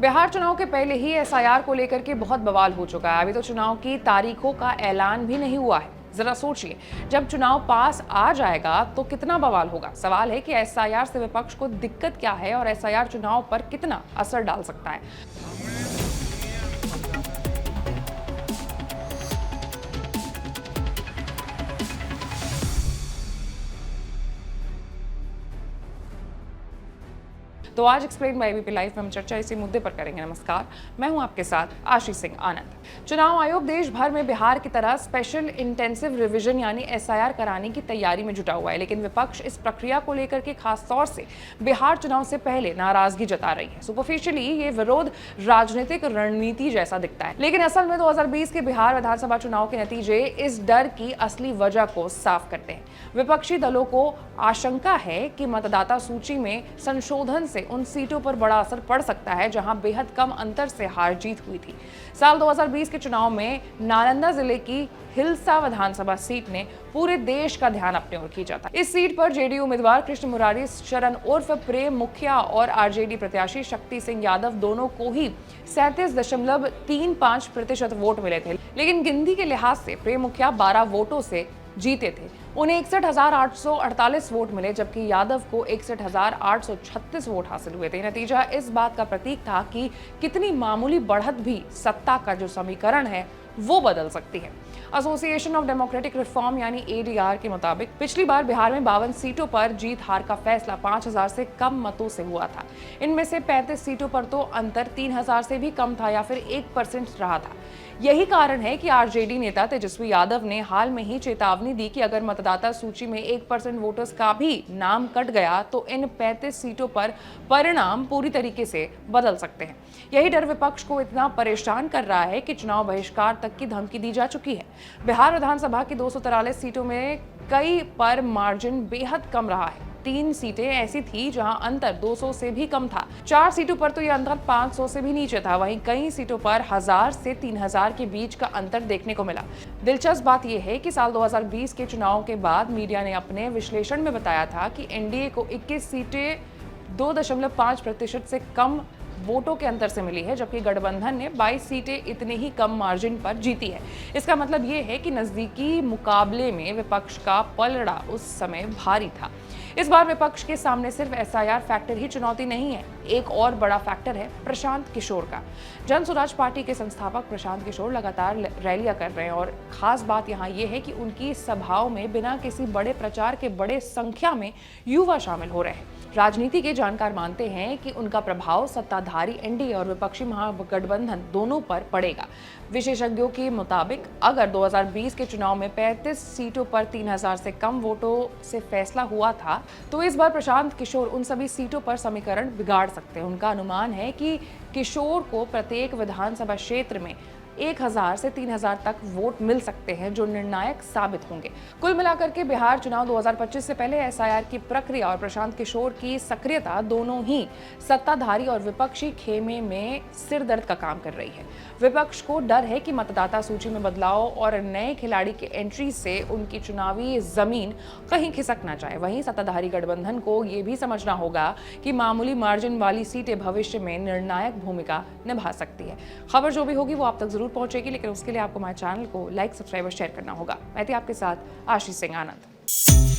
बिहार चुनाव के पहले ही एसआईआर को लेकर के बहुत बवाल हो चुका है। अभी तो चुनाव की तारीखों का ऐलान भी नहीं हुआ है। जरा सोचिए, जब चुनाव पास आ जाएगा तो कितना बवाल होगा। सवाल है कि एसआईआर से विपक्ष को दिक्कत क्या है और एसआईआर चुनाव पर कितना असर डाल सकता है। तो आज एक्सप्लेन बाय एबीपी लाइव में हम चर्चा इसी मुद्दे पर करेंगे। नमस्कार, मैं हूं आपके साथ आशीष सिंह आनंद। चुनाव आयोग देश भर में बिहार की तरह स्पेशल इंटेंसिव रिवीजन यानी एसआईआर कराने की तैयारी में जुटा हुआ है, लेकिन विपक्ष इस प्रक्रिया को लेकर के खास तौर से बिहार चुनाव से पहले नाराजगी जता रही है। सुपरफिशियली ये विरोध राजनीतिक रणनीति जैसा दिखता है, लेकिन असल में 2020 के बिहार विधानसभा चुनाव के नतीजे इस डर की असली वजह को साफ करते हैं। विपक्षी दलों को आशंका है कि मतदाता सूची में संशोधन से उन सीटों पर बड़ा असर पड़ सकता है जहां बेहद कम अंतर से हार जीत हुई थी। साल 2020 के चुनाव में नालंदा जिले की हिलसा विधानसभा सीट ने पूरे देश का ध्यान अपने ओर खींचा था। इस सीट पर जेडीयू उम्मीदवार कृष्ण मुरारी शरण उर्फ प्रेम मुखिया और आरजेडी प्रत्याशी शक्ति सिंह यादव दोनों को ही 37.35% वोट मिले थे, लेकिन गिनती के लिहाज से प्रेम मुखिया 12 वोटों से जीते थे। उन्हें 61,848 वोट मिले, जबकि यादव को 61,836 वोट हासिल हुए थे। नतीजा इस बात का प्रतीक था कि कितनी मामूली बढ़त भी सत्ता का जो समीकरण है वो बदल सकती है। एसोसिएशन ऑफ डेमोक्रेटिक रिफॉर्म यानी एडीआर के मुताबिक पिछली बार बिहार में 52 सीटों पर जीत हार का फैसला 5,000 से कम मतों से हुआ था। इनमें से 35 सीटों पर तो अंतर 3,000 से भी कम था या फिर 1% रहा था। यही कारण है कि आरजेडी नेता तेजस्वी यादव ने हाल में ही चेतावनी दी कि अगर मतदाता सूची में 1% वोटर्स का भी नाम कट गया तो इन 35 सीटों पर परिणाम पूरी तरीके से बदल सकते हैं। यही डर विपक्ष को इतना परेशान कर रहा है कि चुनाव बहिष्कार तक की धमकी दी जा चुकी है। बिहार विधानसभा की 243 सीटों में कई पर मार्जिन बेहद कम रहा है। 3 सीटें ऐसी थी जहां अंतर 200 से भी कम था। 4 सीटों पर तो यह अंतर 500 से भी नीचे था। वहीं कई सीटों पर 1000 से 3000 के बीच का अंतर देखने को मिला। दिलचस्प बात यह है कि साल 2020 के चुनाव के बाद मीडिया ने अपने विश्लेषण में बताया था कि एनडीए को 21 सीटें 2.5% से कम वोटों के अंतर से मिली है, जबकि गठबंधन ने 22 सीटें इतने ही कम मार्जिन पर जीती है। इसका मतलब ये है कि नजदीकी मुकाबले में विपक्ष का पलड़ा उस समय भारी था। इस बार विपक्ष के सामने सिर्फ एसआईआर फैक्टर ही चुनौती नहीं है, एक और बड़ा फैक्टर है प्रशांत किशोर का। जन स्वराज पार्टी के संस्थापक प्रशांत किशोर लगातार रैलियां कर रहे हैं और खास बात यहाँ ये है कि उनकी सभाओं में बिना किसी बड़े प्रचार के बड़े संख्या में युवा शामिल हो रहे हैं। राजनीति के जानकार मानते हैं कि उनका प्रभाव सत्ताधारी एनडीए और विपक्षी महागठबंधन दोनों पर पड़ेगा। विशेषज्ञों के मुताबिक अगर 2020 के चुनाव में 35 सीटों पर 3,000 से कम वोटों से फैसला हुआ था, तो इस बार प्रशांत किशोर उन सभी सीटों पर समीकरण बिगाड़ सकते हैं। उनका अनुमान है कि किशोर को प्रत्येक विधानसभा क्षेत्र में 1,000 से 3,000 तक वोट मिल सकते हैं, जो निर्णायक साबित होंगे। कुल मिलाकर के बिहार चुनाव 2025 से पहले एसआईआर की प्रक्रिया और प्रशांत किशोर की सक्रियता दोनों ही सत्ताधारी और विपक्षी खेमे में सिरदर्द का काम कर रही है। विपक्ष को डर है कि मतदाता सूची में बदलाव और नए खिलाड़ी के एंट्री से उनकी चुनावी जमीन कहीं खिसक ना जाए। वहीं सत्ताधारी गठबंधन को ये भी समझना होगा कि मामूली मार्जिन वाली सीटें भविष्य में निर्णायक भूमिका निभा सकती है। खबर जो भी होगी वो आप तक जरूर पहुंचेगी, लेकिन उसके लिए आपको हमारे चैनल को लाइक, सब्सक्राइब और शेयर करना होगा। मैं थी आपके साथ आशीष सिंह आनंद।